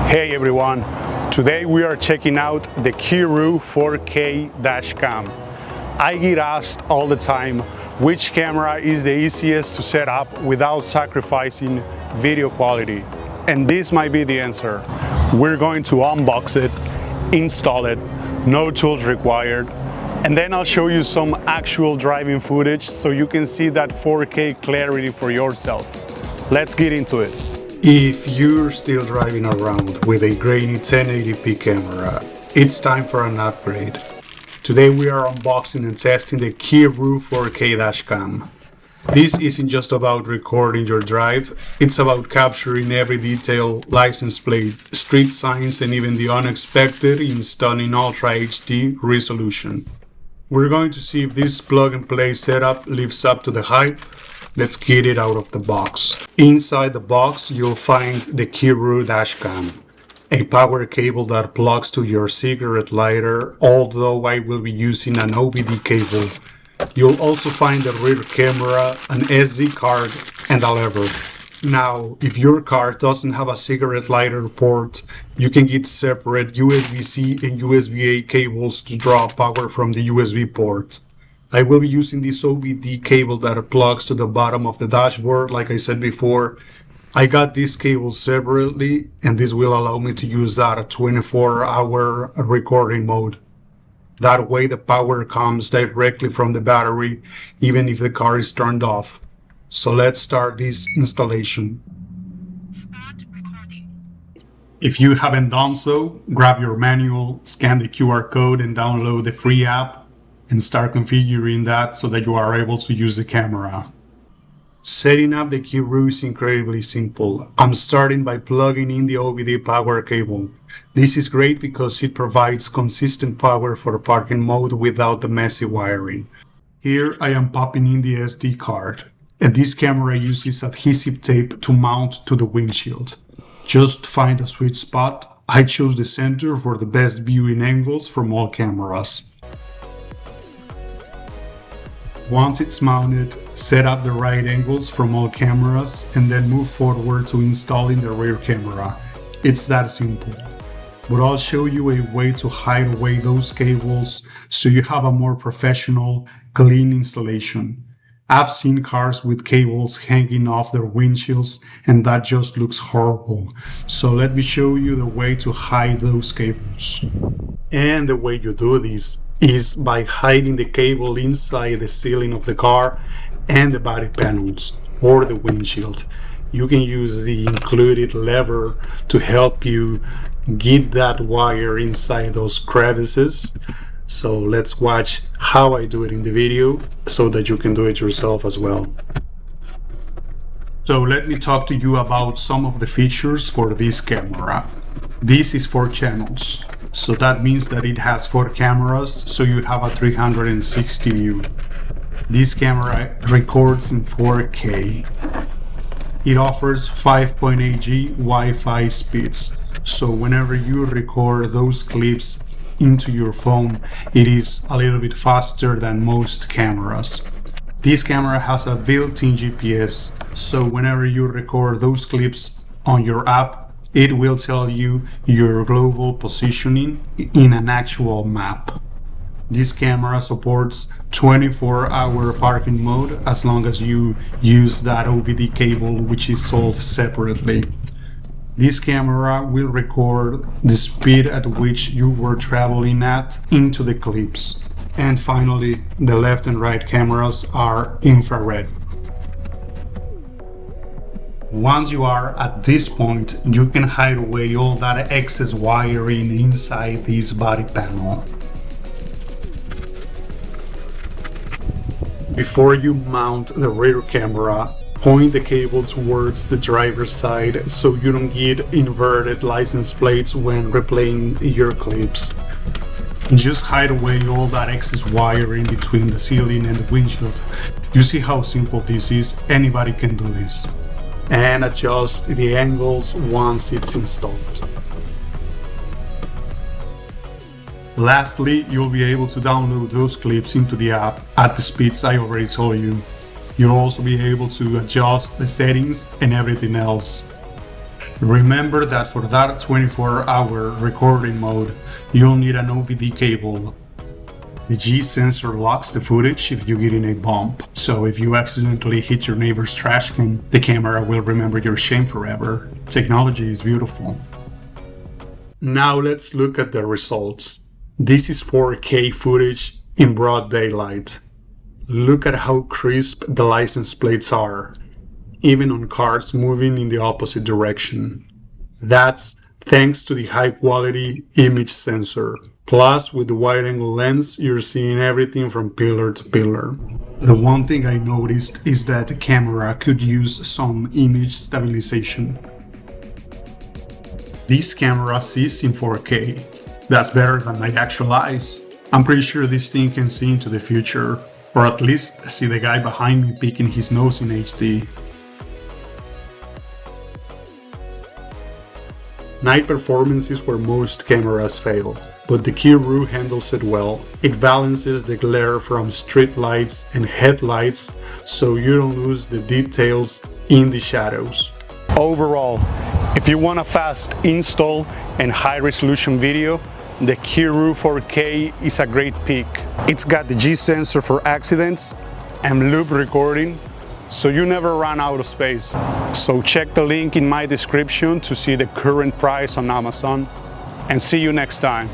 Hey everyone, today we are checking out the Keyroo 4K dashcam. I get asked all the time which camera is the easiest to set up without sacrificing video quality. And this might be the answer. We're going to unbox it, install it, no tools required, and then I'll show you some actual driving footage so you can see that 4K clarity for yourself. Let's get into it. If you're still driving around with a grainy 1080p camera, it's time for an upgrade. Today we are unboxing and testing the Keyroo 4K dashcam. This isn't just about recording your drive, it's about capturing every detail, license plate, street signs, and even the unexpected in stunning Ultra HD resolution. We're going to see if this plug-and-play setup lives up to the hype. Let's get it out of the box. Inside the box, you'll find the Keyroo dashcam, a power cable that plugs to your cigarette lighter, although I will be using an OBD cable. You'll also find the rear camera, an SD card, and a lever. Now, if your car doesn't have a cigarette lighter port, you can get separate USB-C and USB-A cables to draw power from the USB port. I will be using this OBD cable that plugs to the bottom of the dashboard, like I said before. I got this cable separately, and this will allow me to use that at 24-hour recording mode. That way the power comes directly from the battery, even if the car is turned off. So let's start this installation. If you haven't done so, grab your manual, scan the QR code, and download the free app, and start configuring that so that you are able to use the camera. Setting up the Keyroo is incredibly simple. I'm starting by plugging in the OBD power cable. This is great because it provides consistent power for parking mode without the messy wiring. Here I am popping in the SD card, and this camera uses adhesive tape to mount to the windshield. Just find a sweet spot. I chose the center for the best viewing angles from all cameras. Once it's mounted, set up the right angles from all cameras and then move forward to installing the rear camera. It's that simple. But I'll show you a way to hide away those cables so you have a more professional, clean installation. I've seen cars with cables hanging off their windshields and that just looks horrible. So let me show you the way to hide those cables. And the way you do this is by hiding the cable inside the ceiling of the car and the body panels or the windshield. You can use the included lever to help you get that wire inside those crevices. So let's watch how I do it in the video so that you can do it yourself as well. So let me talk to you about some of the features for this camera. This is 4 channels. So that means that it has 4 cameras, so you have a 360 view. This camera records in 4K. It offers 5.8G Wi-Fi speeds, so whenever you record those clips into your phone, it is a little bit faster than most cameras. This camera has a built-in GPS, so whenever you record those clips on your app, it will tell you your global positioning in an actual map. This camera supports 24-hour parking mode as long as you use that OBD cable, which is sold separately. This camera will record the speed at which you were traveling at into the clips. And finally, the left and right cameras are infrared. Once you are at this point, you can hide away all that excess wiring inside this body panel. Before you mount the rear camera, point the cable towards the driver's side so you don't get inverted license plates when replaying your clips. Just hide away all that excess wiring between the ceiling and the windshield. You see how simple this is? Anybody can do this. And adjust the angles once it's installed. Lastly, you'll be able to download those clips into the app at the speeds I already told you. You'll also be able to adjust the settings and everything else. Remember that for that 24-hour recording mode, you'll need an OBD cable. The G sensor locks the footage if you get in a bump, so if you accidentally hit your neighbor's trash can, the camera will remember your shame forever. Technology is beautiful. Now let's look at the results. This is 4K footage in broad daylight. Look at how crisp the license plates are, even on cars moving in the opposite direction. That's thanks to the high-quality image sensor. Plus, with the wide-angle lens, you're seeing everything from pillar to pillar. The one thing I noticed is that the camera could use some image stabilization. This camera sees in 4K. That's better than my actual eyes. I'm pretty sure this thing can see into the future, or at least see the guy behind me picking his nose in HD. Night performance is where most cameras fail, but the Keyroo handles it well. It balances the glare from street lights and headlights so you don't lose the details in the shadows. Overall, if you want a fast install and high-resolution video, the Keyroo 4K is a great pick. It's got the G sensor for accidents and loop recording, so you never run out of space. So check the link in my description to see the current price on Amazon, and see you next time.